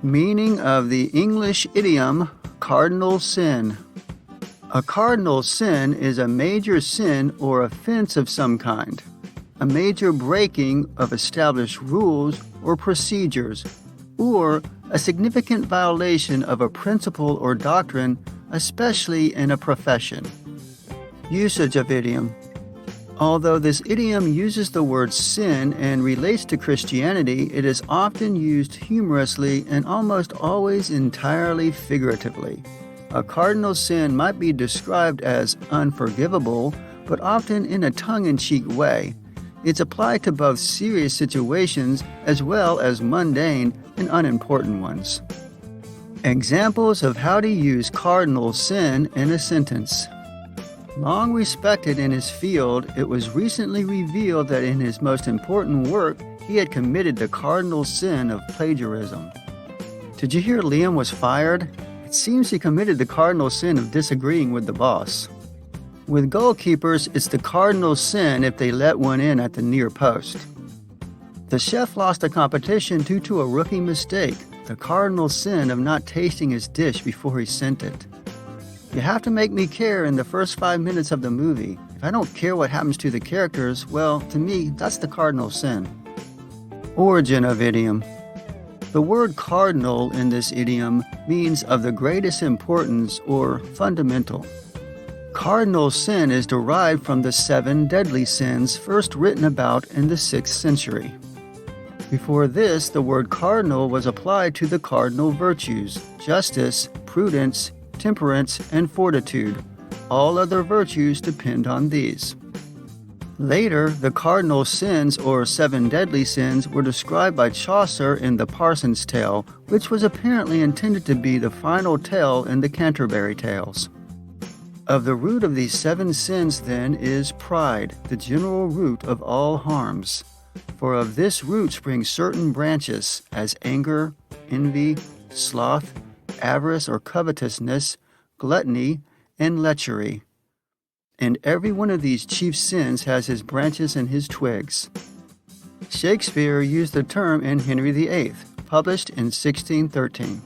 Meaning of the English idiom cardinal sin. A cardinal sin is a major sin or offense of some kind, a major breaking of established rules or procedures, or a significant violation of a principle or doctrine, especially in a profession. Usage of idiom. Although this idiom uses the word sin and relates to Christianity, it is often used humorously and almost always entirely figuratively. A cardinal sin might be described as unforgivable, but often in a tongue-in-cheek way. It's applied to both serious situations as well as mundane and unimportant ones. Examples of how to use cardinal sin in a sentence. Long respected in his field, it was recently revealed that in his most important work, he had committed the cardinal sin of plagiarism. Did you hear Liam was fired? It seems he committed the cardinal sin of disagreeing with the boss. With goalkeepers, it's the cardinal sin if they let one in at the near post. The chef lost a competition due to a rookie mistake, the cardinal sin of not tasting his dish before he sent it. You have to make me care in the first 5 minutes of the movie. If I don't care what happens to the characters, well, to me, that's the cardinal sin. Origin of idiom. The word cardinal in this idiom means of the greatest importance or fundamental. Cardinal sin is derived from the 7 deadly sins first written about in the 6th century. Before this, the word cardinal was applied to the cardinal virtues: justice, prudence, temperance, and fortitude. All other virtues depend on these. Later, the cardinal sins or 7 deadly sins were described by Chaucer in the Parson's Tale, which was apparently intended to be the final tale in the Canterbury Tales. Of the root of these 7 sins, then, is pride, the general root of all harms. For of this root spring certain branches, as anger, envy, sloth, avarice or covetousness, gluttony, and lechery. And every one of these chief sins has his branches and his twigs. Shakespeare used the term in Henry VIII, published in 1613.